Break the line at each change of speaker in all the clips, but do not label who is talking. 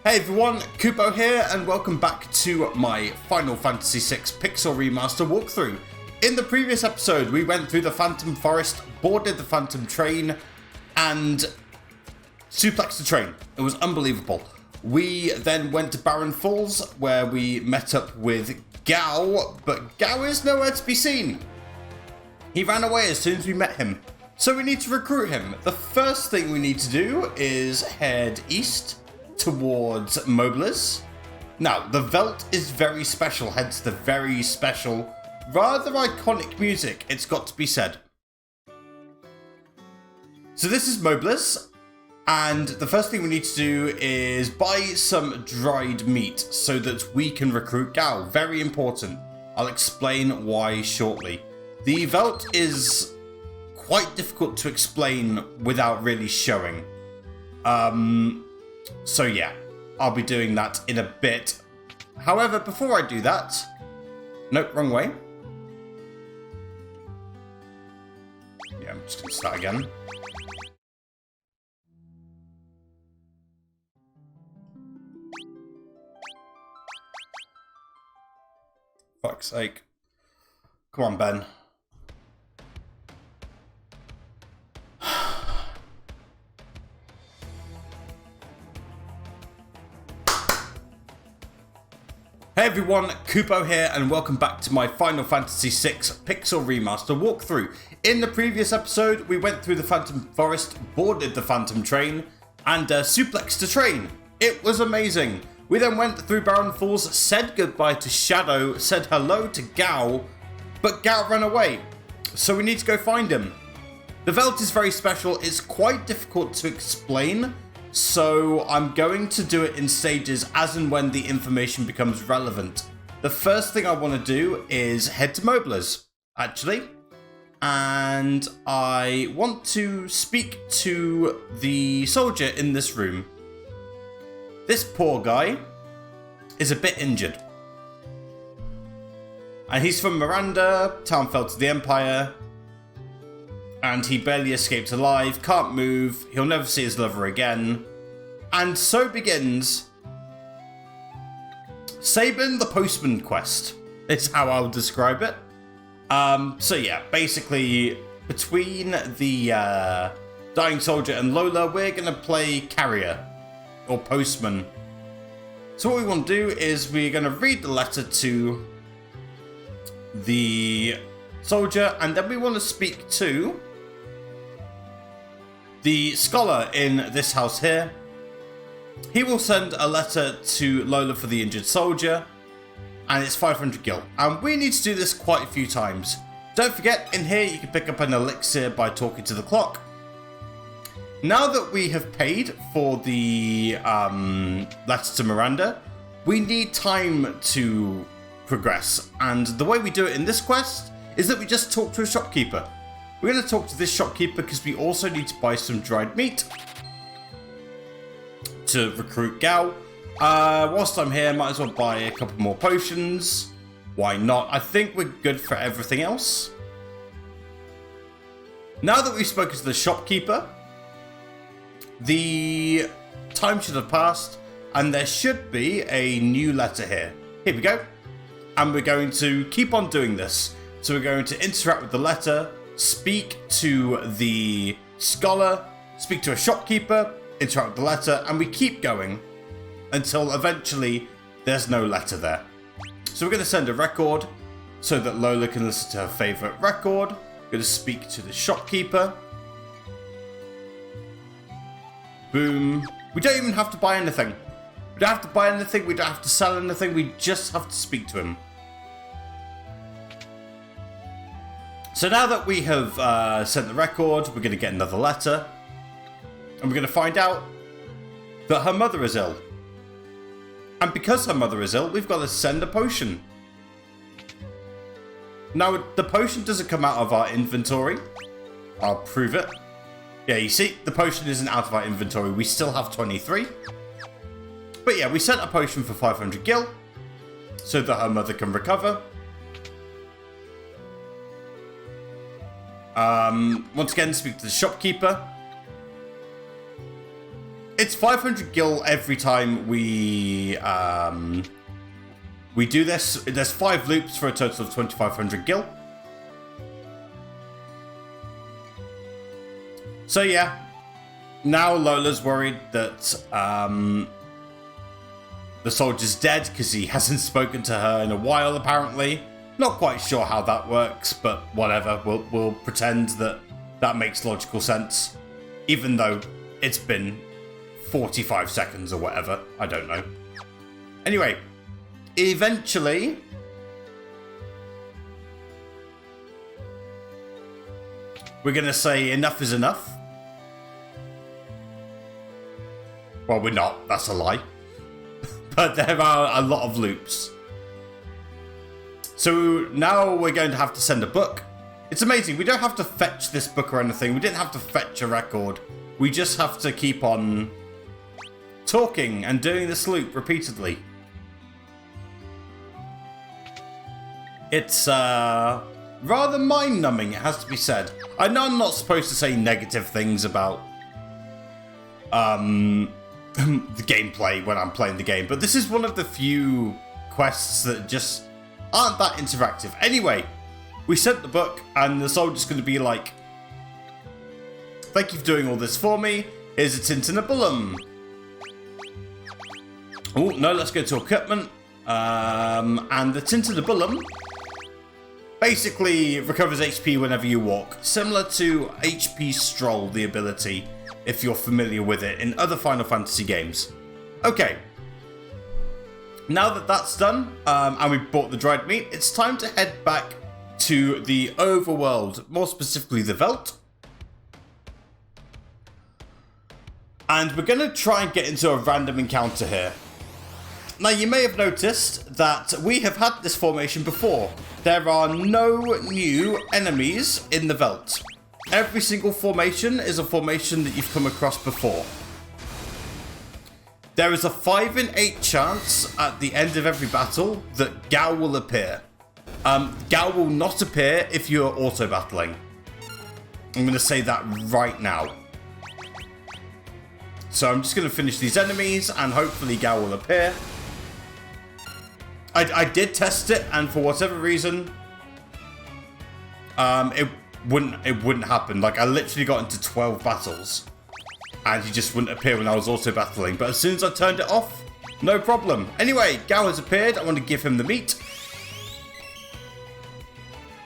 Hey everyone, Kupo here, and welcome back to my Final Fantasy VI Pixel Remaster walkthrough. In the previous episode, we went through the Phantom Forest, boarded the Phantom train, and suplexed the train. It was unbelievable. We then went to Barren Falls, where we met up with Gao, but Gao is nowhere to be seen. He ran away as soon as we met him, so we need to recruit him. The first thing we need to do is head east towards Moblers. Now, the Veldt is very special, hence the very special, rather iconic music, it's got to be said. So this is Moblers, and the first thing we need to do is buy some dried meat so that we can recruit Gao. Very important. I'll explain why shortly. The Veldt is quite difficult to explain without really showing. So yeah, I'll be doing that in a bit. However, before I do that... Nope, wrong way. Yeah, I'm just going to start again. Fuck's sake. Come on, Ben. Hey everyone, Kupo here, and welcome back to my Final Fantasy VI Pixel Remaster walkthrough. In the previous episode, we went through the Phantom Forest, boarded the Phantom train, and suplexed the train. It was amazing. We then went through Barren Falls, said goodbye to Shadow, said hello to Gao, but Gao ran away, so we need to go find him. The Veldt is very special. It's quite difficult to explain, so I'm going to do it in stages as and when the information becomes relevant. The first thing I want to do is head to Moblers, actually. And I want to speak to the soldier in this room. This poor guy is a bit injured. And he's from Miranda, town fell to the Empire. And he barely escaped alive, can't move, he'll never see his lover again. And so begins Sabin the Postman quest, is how I'll describe it. So yeah, basically, between the dying soldier and Lola, we're going to play carrier, or postman. So what we want to do is we're going to read the letter to the soldier, and then we want to speak to the scholar in this house here. He will send a letter to Lola for the injured soldier, and it's 500 gil. And we need to do this quite a few times. Don't forget, in here you can pick up an elixir by talking to the clock. Now that we have paid for the letter to Miranda, we need time to progress. And the way we do it in this quest is that we just talk to a shopkeeper. We're going to talk to this shopkeeper because we also need to buy some dried meat to recruit Gao. Whilst I'm here, might as well buy a couple more potions. Why not? I think we're good for everything else. Now that we've spoken to the shopkeeper, the time should have passed, and there should be a new letter here. Here we go. And we're going to keep on doing this. So we're going to interact with the letter, speak to the scholar, speak to a shopkeeper, interact with the letter, and we keep going until eventually there's no letter there. So we're going to send a record so that Lola can listen to her favourite record. We're going to speak to the shopkeeper. Boom. We don't even have to buy anything. We don't have to buy anything, we don't have to sell anything, we just have to speak to him. So now that we have sent the record, we're going to get another letter. And we're going to find out that her mother is ill. And because her mother is ill, we've got to send a potion. Now, the potion doesn't come out of our inventory. I'll prove it. Yeah, you see, the potion isn't out of our inventory. We still have 23. But yeah, we sent a potion for 500 gil so that her mother can recover. Once again, speak to the shopkeeper. it's 500 gil every time we do this. There's 5 loops for a total of 2,500 gil. So yeah, now Lola's worried that the soldier's dead because he hasn't spoken to her in a while, apparently. Not quite sure how that works, but whatever. We'll pretend that makes logical sense, even though it's been 45 seconds or whatever. I don't know. Anyway, eventually, we're going to say enough is enough. Well, we're not. That's a lie. But there are a lot of loops. So now we're going to have to send a book. It's amazing. We don't have to fetch this book or anything. We didn't have to fetch a record. We just have to keep on talking and doing this loop repeatedly. It's rather mind-numbing, it has to be said. I know I'm not supposed to say negative things about the gameplay when I'm playing the game, but this is one of the few quests that just aren't that interactive. Anyway, we sent the book, and the soldier's going to be like, thank you for doing all this for me. Here's a tintinabulum. Oh, no, let's go to equipment. And the tintinabulum basically recovers HP whenever you walk, similar to HP Stroll, the ability, if you're familiar with it in other Final Fantasy games. Okay. Now that that's done, and we've bought the dried meat, it's time to head back to the overworld, more specifically the Veldt. And we're going to try and get into a random encounter here. Now, you may have noticed that we have had this formation before. There are no new enemies in the Veldt. Every single formation is a formation that you've come across before. There is a 5 in 8 chance at the end of every battle that Gao will appear. Gao will not appear if you're auto-battling. I'm going to say that right now. So I'm just going to finish these enemies and hopefully Gao will appear. I did test it, and for whatever reason, it wouldn't happen. Like, I literally got into 12 battles, and he just wouldn't appear when I was auto battling. But as soon as I turned it off, no problem. Anyway, Gao has appeared. I want to give him the meat,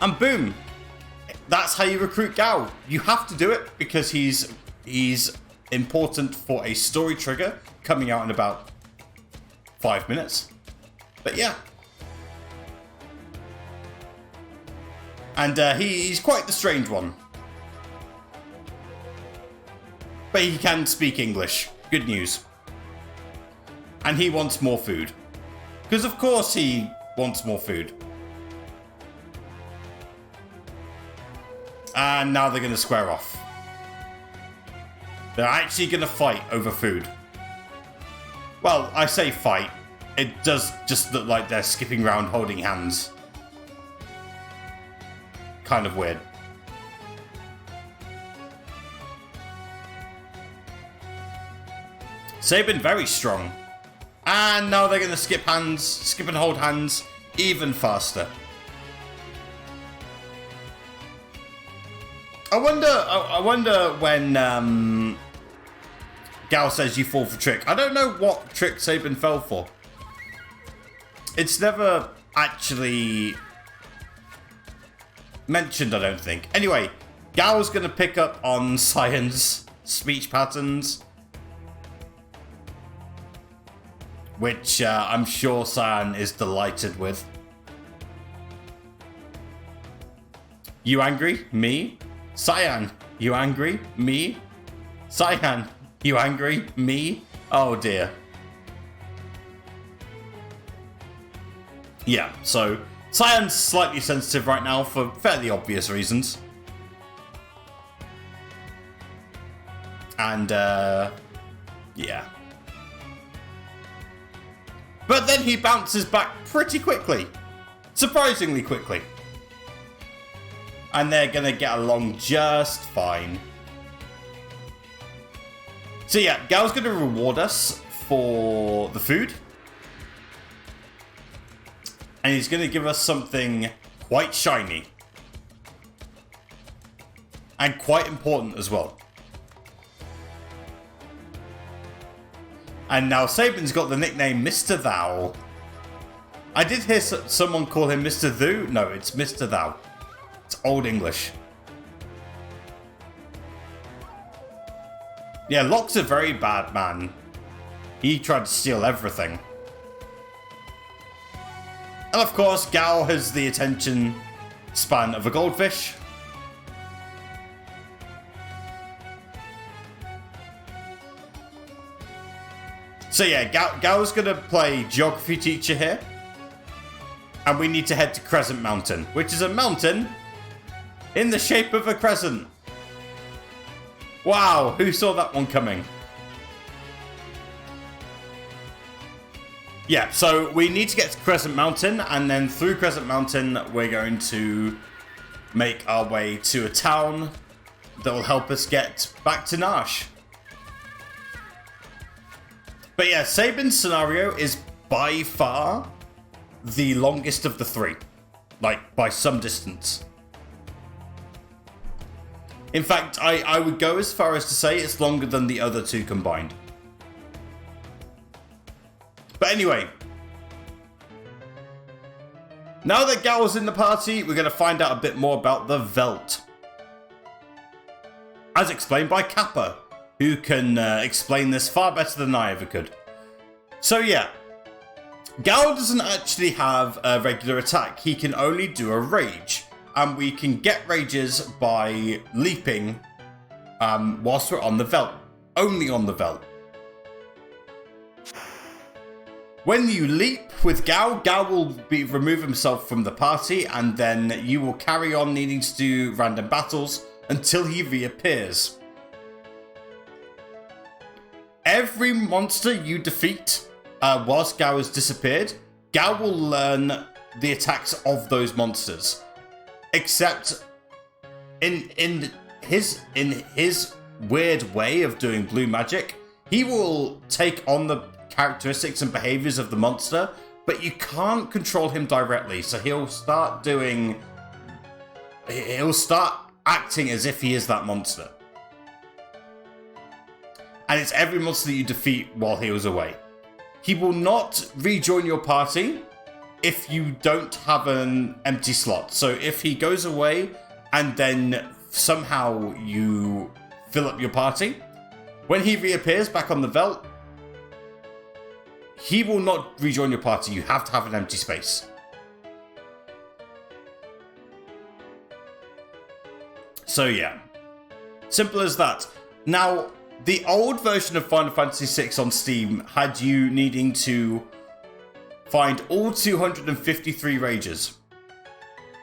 and boom, that's how you recruit Gao. You have to do it because he's important for a story trigger coming out in about 5 minutes. But yeah. And he's quite the strange one. But he can speak English. Good news. And he wants more food. Because of course he wants more food. And now they're going to square off. They're actually going to fight over food. Well, I say fight. It does just look like they're skipping around holding hands. Kind of weird. Sabin very strong. And now they're going to skip hands, skip and hold hands even faster. I wonder when Gao says you fall for trick. I don't know what trick Sabin fell for. It's never actually mentioned, I don't think. Anyway, Gao's going to pick up on Cyan's speech patterns, which I'm sure Cyan is delighted with. You angry? Me? Cyan, you angry? Me? Cyan, you angry? Me? Oh dear. Yeah, so Cyan's slightly sensitive right now for fairly obvious reasons. And, yeah. But then he bounces back pretty quickly. Surprisingly quickly. And they're going to get along just fine. So yeah, Gal's going to reward us for the food. And he's going to give us something quite shiny. And quite important as well. And now Sabin's got the nickname Mr. Thou. I did hear someone call him Mr. Thou. No, it's Mr. Thou. It's Old English. Yeah, Locke's a very bad man. He tried to steal everything. And of course, Gal has the attention span of a goldfish. So yeah, Gal's gonna play geography teacher here. And we need to head to Crescent Mountain, which is a mountain in the shape of a crescent. Wow, who saw that one coming? Yeah, so we need to get to Crescent Mountain, and then through Crescent Mountain, we're going to make our way to a town that will help us get back to Narshe. But yeah, Sabin's scenario is by far the longest of the three. Like, by some distance. In fact, I would go as far as to say it's longer than the other two combined. But anyway. Now that Gal's in the party, we're going to find out a bit more about the Veldt. As explained by Kappa, who can explain this far better than I ever could. So yeah. Gal doesn't actually have a regular attack. He can only do a rage. And we can get rages by leaping whilst we're on the Veldt. Only on the Veldt. When you leap with Gal, Gal will remove himself from the party, and then you will carry on needing to do random battles until he reappears. Every monster you defeat whilst Gal has disappeared, Gal will learn the attacks of those monsters. Except in his weird way of doing blue magic, he will take on the characteristics and behaviors of the monster, but you can't control him directly. So he'll start acting as if he is that monster. And it's every monster that you defeat while he was away. He will not rejoin your party if you don't have an empty slot. So if he goes away and then somehow you fill up your party, when he reappears back on the Veldt, he will not rejoin your party. You have to have an empty space. So yeah, simple as that. Now, the old version of Final Fantasy VI on Steam had you needing to find all 253 rages.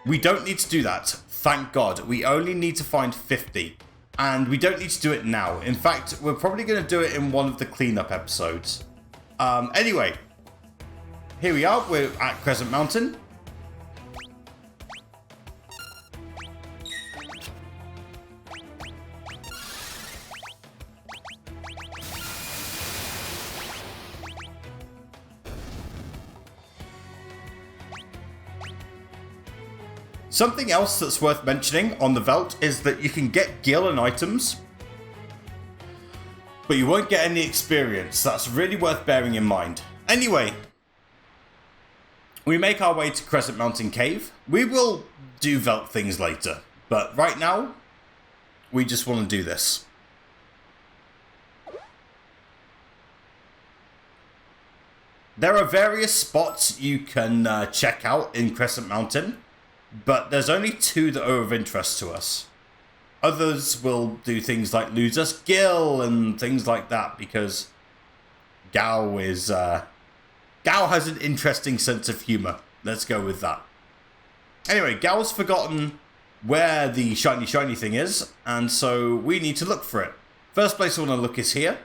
We don't need to do that, thank God. We only need to find 50. And we don't need to do it now. In fact, we're probably going to do it in one of the cleanup episodes. Anyway, here we are. We're at Crescent Mountain. Something else that's worth mentioning on the Veldt is that you can get gil and items, but you won't get any experience. That's really worth bearing in mind. Anyway, we make our way to Crescent Mountain Cave. We will do Veldt things later, but right now, we just want to do this. There are various spots you can check out in Crescent Mountain, but there's only two that are of interest to us. Others will do things like lose us gil and things like that, because Gal has an interesting sense of humor. Let's go with that. Anyway, Gal's forgotten where the shiny thing is, and so we need to look for it. First place I want to look is here.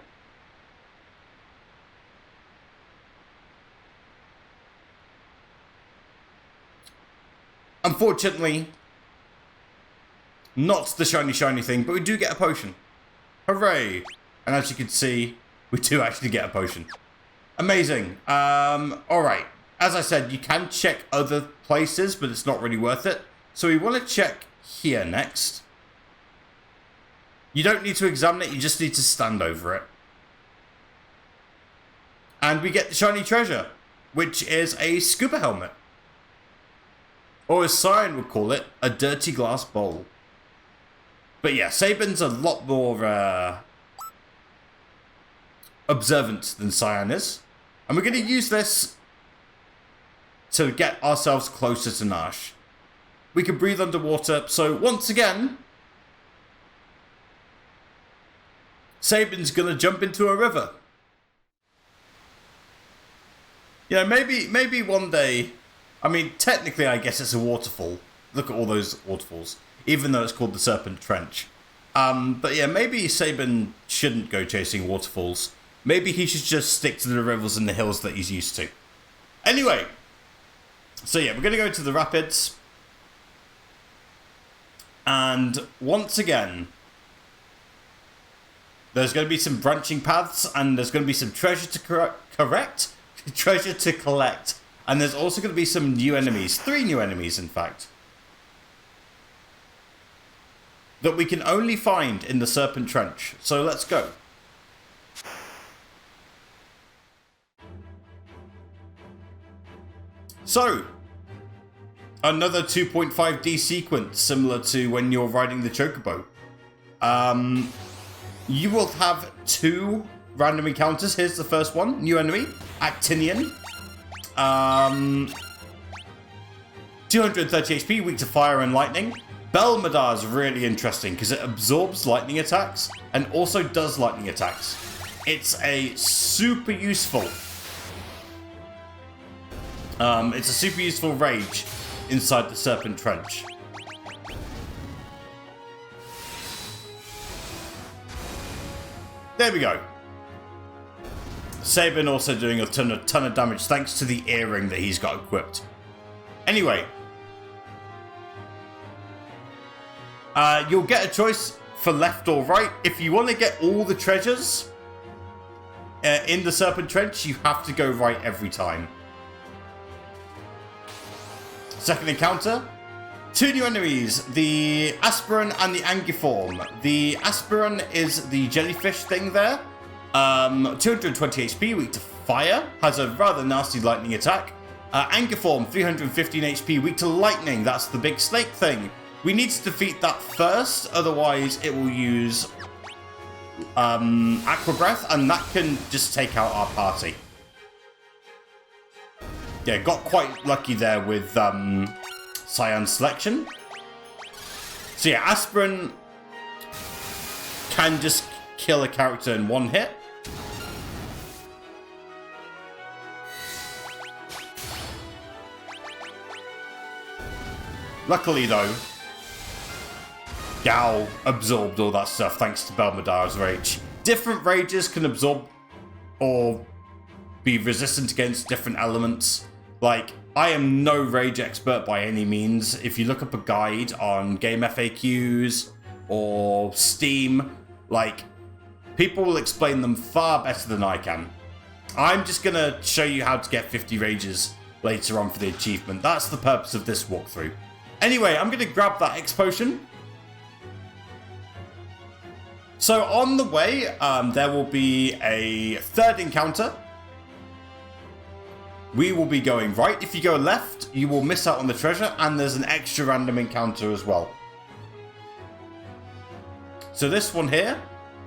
Unfortunately, not the shiny thing, but we do get a potion. Hooray! And as you can see, we do actually get a potion. Amazing. Alright. As I said, you can check other places, but it's not really worth it. So we want to check here next. You don't need to examine it, you just need to stand over it. And we get the shiny treasure, which is a scuba helmet. Or as Cyan would call it, a dirty glass bowl. But yeah, Sabin's a lot more observant than Cyan is. And we're going to use this to get ourselves closer to Narshe. We can breathe underwater, so once again, Sabin's going to jump into a river. Yeah, maybe one day. I mean, technically, I guess it's a waterfall. Look at all those waterfalls, even though it's called the Serpent Trench. But yeah, maybe Sabin shouldn't go chasing waterfalls. Maybe he should just stick to the rivers and the hills that he's used to. Anyway, so yeah, we're going to go to the rapids. And once again, there's going to be some branching paths, and there's going to be some treasure to treasure to collect. And there's also going to be some new enemies. 3 new enemies, in fact. That we can only find in the Serpent Trench. So let's go. So, another 2.5D sequence, similar to when you're riding the Chocobo. You will have 2 random encounters. Here's the first one. New enemy, Actinian. 230 HP, weak to fire and lightning. Belmadar is really interesting because it absorbs lightning attacks and also does lightning attacks. It's a super useful. It's a super useful rage inside the Serpent Trench. There we go. Sabin also doing a ton of damage thanks to the earring that he's got equipped. Anyway. You'll get a choice for left or right. If you want to get all the treasures in the Serpent Trench, you have to go right every time. Second encounter. 2 new enemies, the Aspirin and the Angiform. The Aspirin is the jellyfish thing there. 220 HP, weak to fire. Has a rather nasty lightning attack. Angiform, 315 HP, weak to lightning. That's the big snake thing. We need to defeat that first, otherwise it will use Aqua Breath, and that can just take out our party. Yeah, got quite lucky there with Cyan's selection. So yeah, Aspirin can just kill a character in 1 hit. Luckily though, Gal absorbed all that stuff thanks to Belmadar's rage. Different rages can absorb or be resistant against different elements. Like, I am no rage expert by any means. If you look up a guide on game FAQs or Steam, like, people will explain them far better than I can. I'm just going to show you how to get 50 rages later on for the achievement. That's the purpose of this walkthrough. Anyway, I'm going to grab that X potion. So on the way, there will be a 3rd encounter. We will be going right. If you go left, you will miss out on the treasure, and there's an extra random encounter as well. So this one here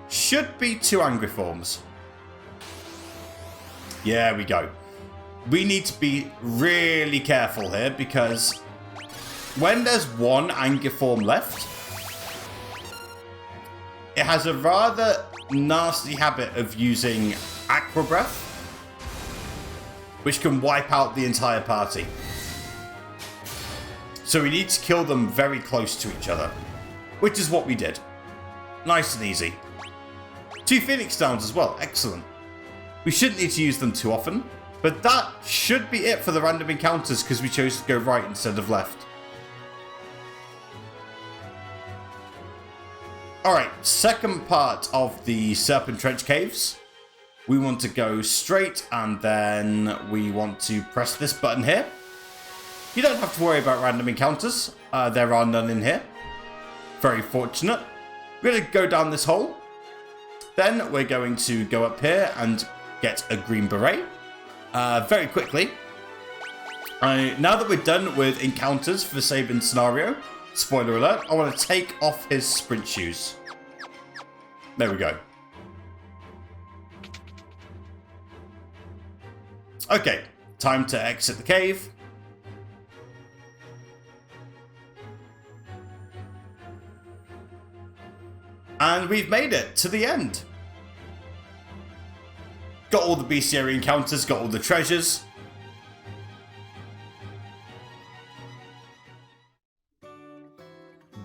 should be 2 Angiforms. Yeah, we go. We need to be really careful here, because when there's 1 Angiform left, it has a rather nasty habit of using Aqua Breath, which can wipe out the entire party. So we need to kill them very close to each other, which is what we did. Nice and easy. 2 Phoenix Downs as well, excellent. We shouldn't need to use them too often, but that should be it for the random encounters because we chose to go right instead of left. Alright, second part of the Serpent Trench Caves. We want to go straight and then we want to press this button here. You don't have to worry about random encounters. There are none in here. Very fortunate. We're going to go down this hole. Then we're going to go up here and get a green beret. Very quickly. Now that we're done with encounters for the Sabin scenario, spoiler alert, I want to take off his sprint shoes. There we go. Okay, time to exit the cave. And we've made it to the end. Got all the bestiary encounters, got all the treasures.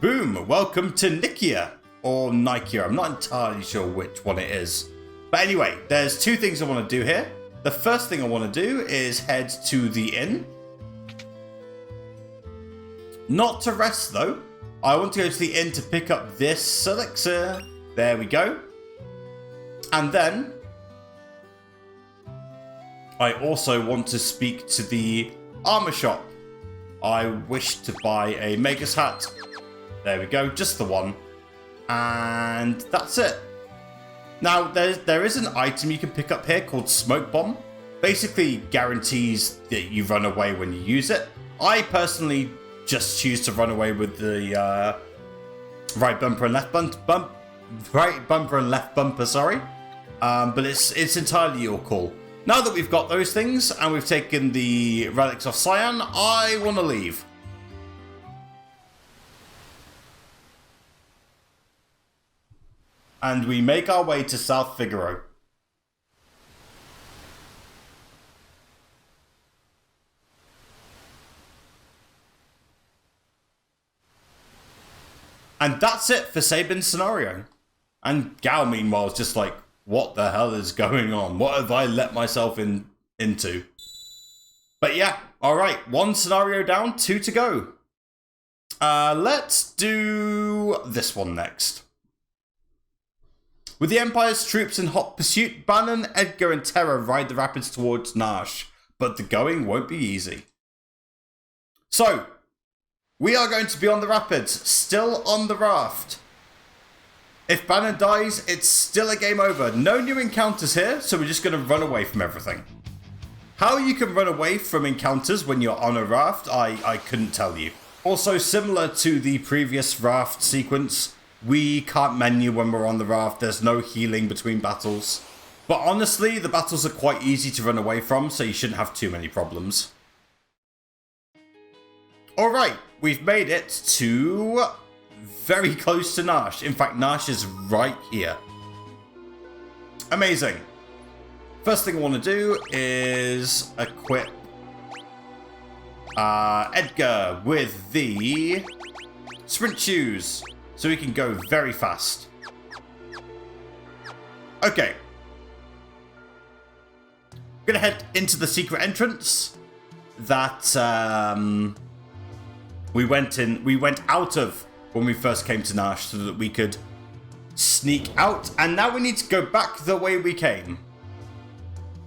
Boom, welcome to Nikeah, or Nikeah, I'm not entirely sure which one it is. But anyway, there's two things I want to do here. The first thing I want to do is head to the inn. Not to rest though. I want to go to the inn to pick up this elixir. There we go. And then I also want to speak to the armor shop. I wish to buy a Magus hat. There we go, just the one. And that's it. Now, there is an item you can pick up here called Smoke Bomb. Basically guarantees that you run away when you use it. I personally just choose to run away with the right bumper and left bumper, sorry. But it's entirely your call. Now that we've got those things and we've taken the relics of Cyan, I want to leave. And we make our way to South Figaro. And that's it for Sabin's scenario. And Gao, meanwhile, is just like, what the hell is going on? What have I let myself into? But yeah, alright, one scenario down, 2 to go. Let's do this one next. With the Empire's troops in hot pursuit, Banon, Edgar and Terra ride the rapids towards Narshe, but the going won't be easy. So, we are going to be on the rapids, still on the raft. If Banon dies, it's still a game over. No new encounters here, so we're just going to run away from everything. How you can run away from encounters when you're on a raft, I couldn't tell you. Also, similar to the previous raft sequence, we can't menu when we're on the raft. There's no healing between battles. But honestly, the battles are quite easy to run away from, so you shouldn't have too many problems. Alright, we've made it to very close to Narshe. In fact, Narshe is right here. Amazing. First thing I want to do is equip Edgar with the sprint shoes, so we can go very fast. Okay. I'm gonna head into the secret entrance that we went out of when we first came to Narshe, so that we could sneak out, and now we need to go back the way we came.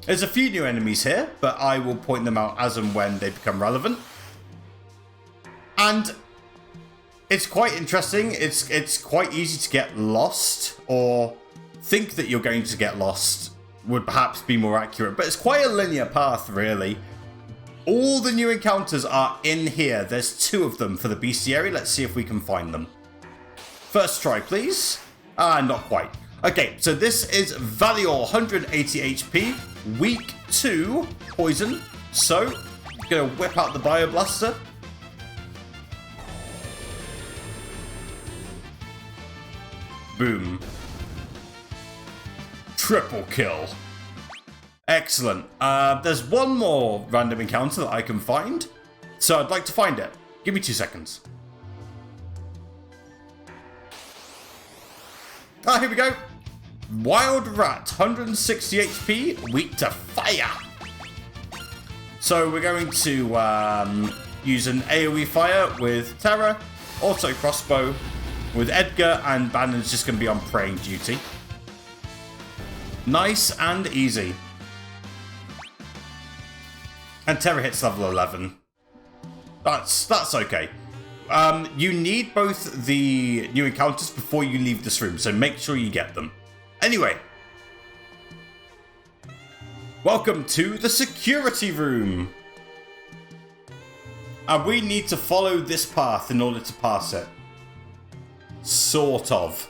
There's a few new enemies here, but I will point them out as and when they become relevant. And it's quite interesting. It's quite easy to get lost, or think that you're going to get lost would perhaps be more accurate, but it's quite a linear path, really. All the new encounters are in here. There's 2 of them for the bestiary. Let's see if we can find them. First try, please. Not quite. Okay, so this is Valior, 180 HP, weak to poison. So, gonna whip out the Bio Blaster. Boom. Triple kill. Excellent. There's one more random encounter that I can find, so I'd like to find it. Give me 2 seconds. Here we go. Wild Rat, 160 HP, weak to fire. So we're going to use an AoE fire with Terra, auto crossbow, With Edgar and Banon's just going to be on praying duty. Nice and easy. And Terra hits level 11. That's okay. You need both the new encounters before you leave this room, so make sure you get them. Anyway. Welcome to the security room. And we need to follow this path in order to pass it. Sort of.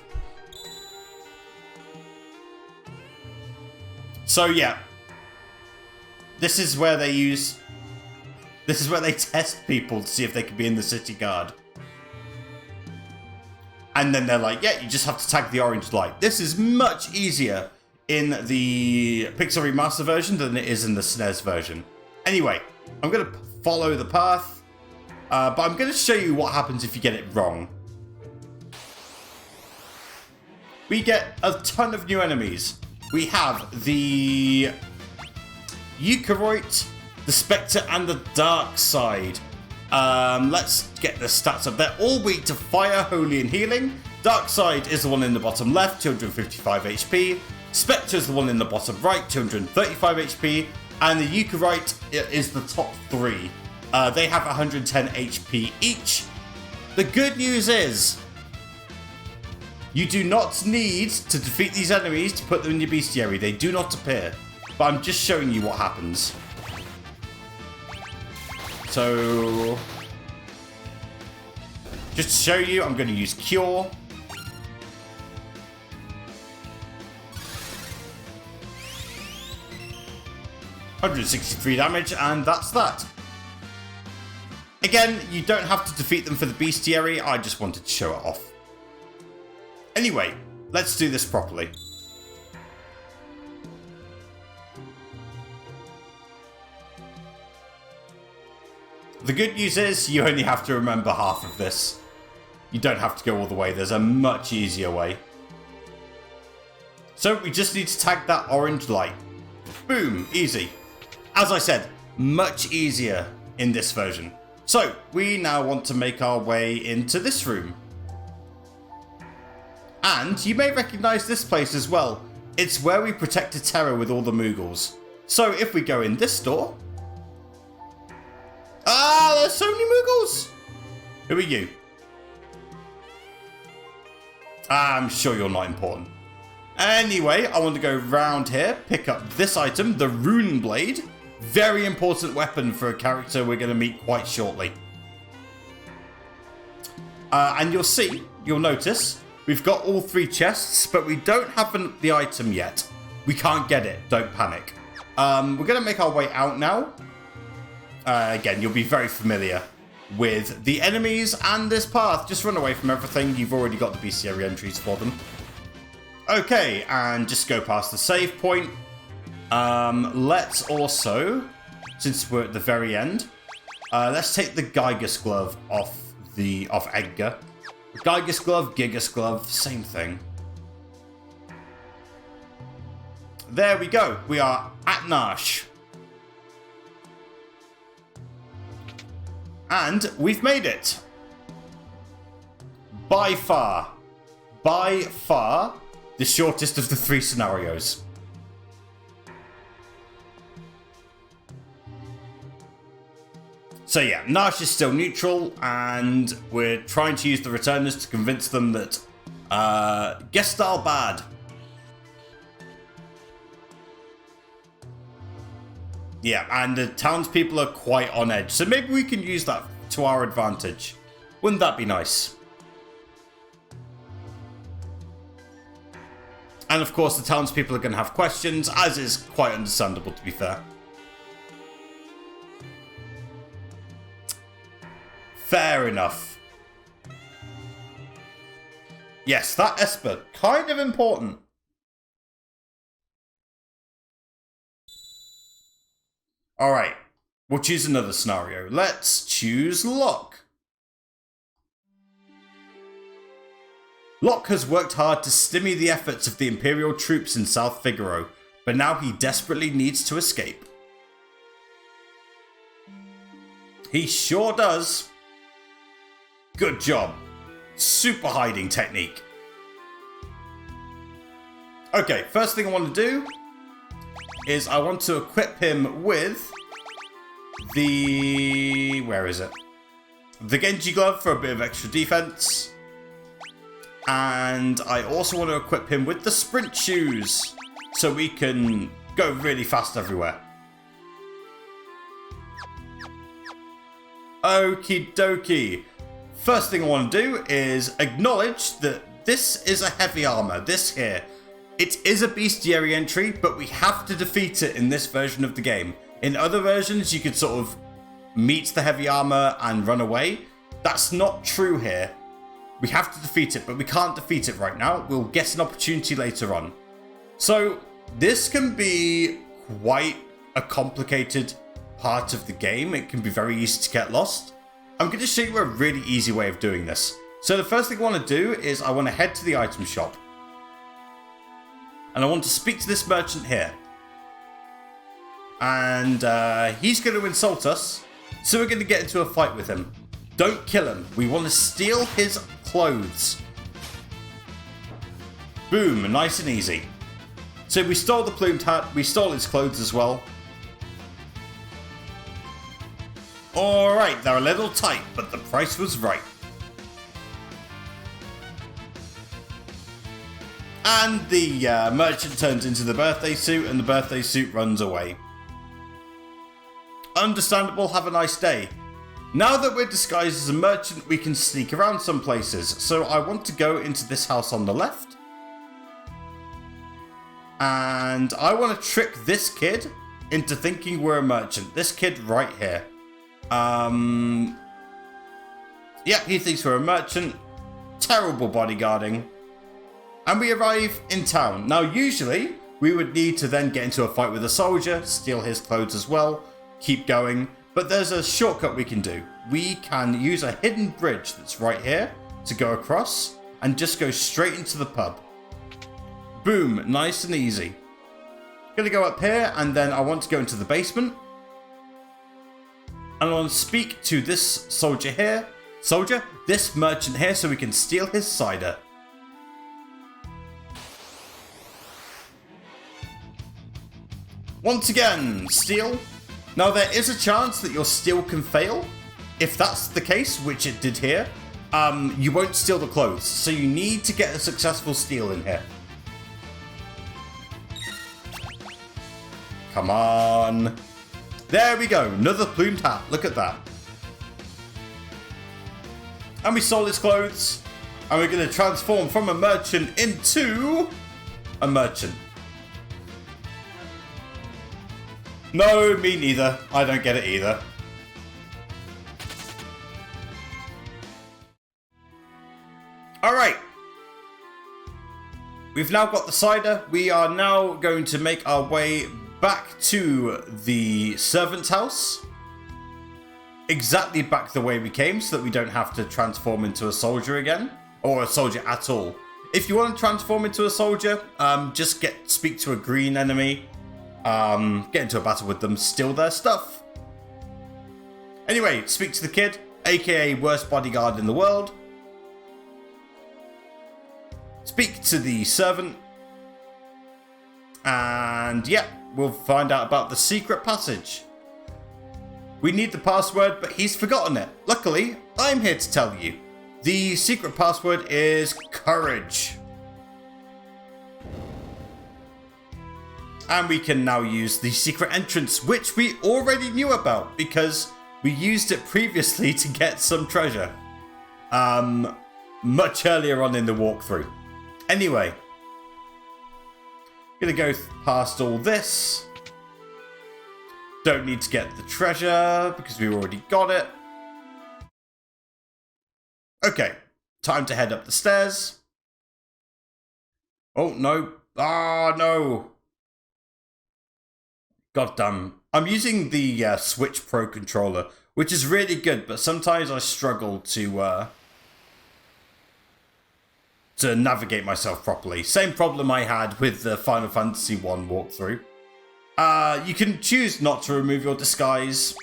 So yeah. This is where they test people to see if they can be in the city guard. And then they're like, yeah, you just have to tag the orange light. This is much easier in the Pixel Remaster version than it is in the SNES version. Anyway, I'm going to follow the path, but I'm going to show you what happens if you get it wrong. We get a ton of new enemies. We have the Eucharoid, the Spectre, and the Dark Side. Let's get the stats up. They're all weak to fire, holy, and healing. Dark Side is the one in the bottom left, 255 HP. Spectre is the one in the bottom right, 235 HP. And the Eucharoid is the top three. They have 110 HP each. The good news is, you do not need to defeat these enemies to put them in your bestiary. They do not appear. But I'm just showing you what happens. So, just to show you, I'm going to use Cure. $163 damage, and that's that. Again, you don't have to defeat them for the bestiary. I just wanted to show it off. Anyway, let's do this properly. The good news is you only have to remember half of this. You don't have to go all the way. There's a much easier way. So we just need to tag that orange light. Boom, easy. As I said, much easier in this version. So we now want to make our way into this room. And you may recognize this place as well. It's where we protected Terra with all the Moogles. So if we go in this door... Ah, there's so many Moogles! Who are you? I'm sure you're not important. Anyway, I want to go round here, pick up this item, the Rune Blade. Very important weapon for a character we're going to meet quite shortly. And you'll notice, we've got all three chests, but we don't have the item yet. We can't get it, don't panic. We're going to make our way out now. Again, you'll be very familiar with the enemies and this path. Just run away from everything. You've already got the bestiary entries for them. Okay, and just go past the save point. Let's also, since we're at the very end, let's take the Gigas glove off Edgar. Gigas glove, Gigas glove, same thing. There we go. We are at Narshe. And we've made it. By far, the shortest of the three scenarios. So yeah, Narshe is still neutral, and we're trying to use the returners to convince them that Gestal bad. Yeah, and the townspeople are quite on edge, so maybe we can use that to our advantage. Wouldn't that be nice? And of course, the townspeople are going to have questions, as is quite understandable, to be fair. Fair enough. Yes, that Esper, kind of important. Alright, we'll choose another scenario. Let's choose Locke. Locke has worked hard to stymie the efforts of the Imperial troops in South Figaro, but now he desperately needs to escape. He sure does. Good job. super hiding technique. Okay, first thing I want to do is I want to equip him with the... where is it? The Genji glove for a bit of extra defense. And I also want to equip him with the sprint shoes so we can go really fast everywhere. Okie dokie. First thing I want to do is acknowledge that this is a heavy armor. This here. It is a bestiary entry, but we have to defeat it in this version of the game. In other versions, you could sort of meet the heavy armor and run away. That's not true here. We have to defeat it, but we can't defeat it right now. We'll get an opportunity later on. So this can be quite a complicated part of the game. It can be very easy to get lost. I'm going to show you a really easy way of doing this. So the first thing I want to do is I want to head to the item shop. And I want to speak to this merchant here. And he's going to insult us. So we're going to get into a fight with him. Don't kill him. We want to steal his clothes. Boom, nice and easy. So we stole the plumed hat. We stole his clothes as well. Alright, they're a little tight, but the price was right. And the merchant turns into the birthday suit, and the birthday suit runs away. Understandable, have a nice day. Now that we're disguised as a merchant, we can sneak around some places. So I want to go into this house on the left. And I want to trick this kid into thinking we're a merchant. This kid right here. Yeah, he thinks we're a merchant. Terrible bodyguarding. And we arrive in town. Now, usually, we would need to then get into a fight with a soldier, steal his clothes as well, keep going. But there's a shortcut we can do. We can use a hidden bridge that's right here to go across and just go straight into the pub. Boom, nice and easy. Gonna go up here and then I want to go into the basement. And I want to speak to this soldier here. This merchant here so we can steal his cider. Once again, steal. Now there is a chance that your steal can fail. If that's the case, which it did here, you won't steal the clothes. So you need to get a successful steal in here. Come on. There we go. Another plumed hat. Look at that. And we stole his clothes. And we're going to transform from a merchant into a merchant. No, me neither. I don't get it either. Alright. We've now got the cider. We are now going to make our way back to the servant's house. Exactly back the way we came so that we don't have to transform into a soldier again. Or a soldier at all. If you want to transform into a soldier, just speak to a green enemy. Get into a battle with them, steal their stuff. Anyway, speak to the kid, aka worst bodyguard in the world. Speak to the servant. And yeah, we'll find out about the secret passage. We need the password, but he's forgotten it. Luckily, I'm here to tell you. The secret password is courage. And we can now use the secret entrance, which we already knew about because we used it previously to get some treasure. Much earlier on in the walkthrough. Anyway. Gonna go past all this. Don't need to get the treasure because we already got it. Okay. Time to head up the stairs. Oh, no. Ah, no. God damn. I'm using the Switch Pro controller, which is really good, but sometimes I struggle to navigate myself properly. Same problem I had with the Final Fantasy 1 walkthrough. You can choose not to remove your disguise,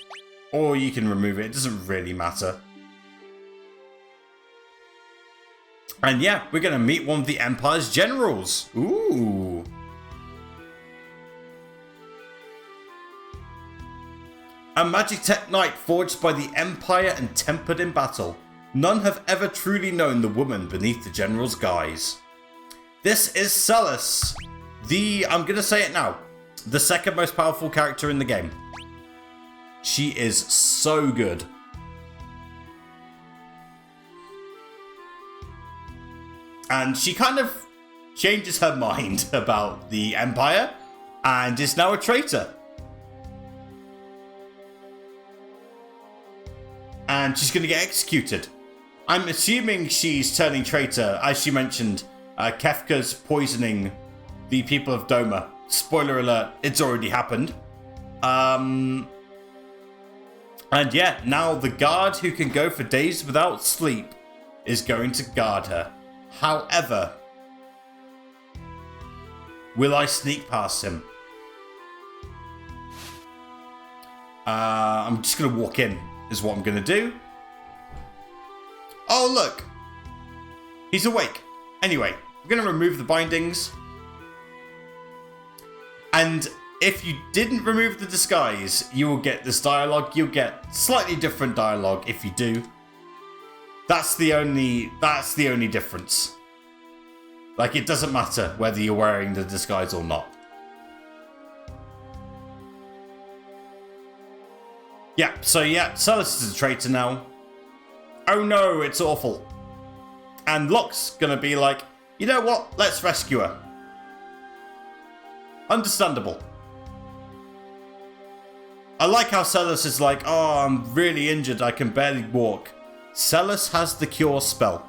or you can remove it. It doesn't really matter. And yeah, we're going to meet one of the Empire's generals. Ooh. A magic tech knight forged by the Empire and tempered in battle. None have ever truly known the woman beneath the general's guise. This is Celes, I'm going to say it now, the second most powerful character in the game. She is so good. And she kind of changes her mind about the Empire and is now a traitor. And she's going to get executed. I'm assuming she's turning traitor. As she mentioned, Kefka's poisoning the people of Doma. Spoiler alert, it's already happened. And yeah, now the guard who can go for days without sleep is going to guard her. However, will I sneak past him? I'm just going to walk in, is what I'm going to do. Oh, look. He's awake. Anyway, we're going to remove the bindings. And if you didn't remove the disguise, you will get this dialogue. You'll get slightly different dialogue if you do. That's the only difference. Like, it doesn't matter whether you're wearing the disguise or not. Yeah, so yeah, Celes is a traitor now. Oh no, it's awful. And Locke's gonna be like, you know what? Let's rescue her. Understandable. I like how Celes is like, oh, I'm really injured. I can barely walk. Celes has the cure spell.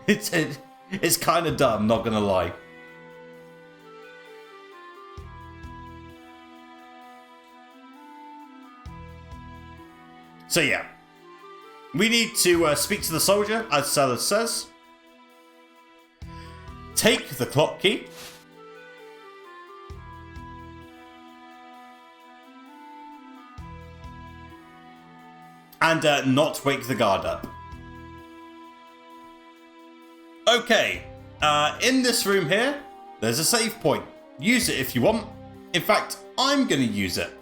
It's kind of dumb, not gonna lie. So yeah, we need to speak to the soldier, as Celes says. Take the clock key. And not wake the guard up. Okay, in this room here, there's a save point. Use it if you want. In fact, I'm going to use it.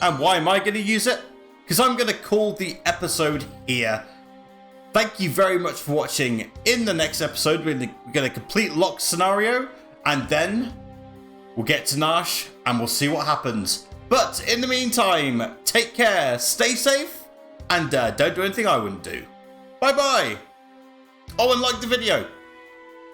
And why am I going to use it? Because I'm going to call the episode here. Thank you very much for watching. In the next episode, we're going to complete Locke's scenario. And then we'll get to Narshe and we'll see what happens. But in the meantime, take care, stay safe, and don't do anything I wouldn't do. Bye-bye. Oh, and like the video.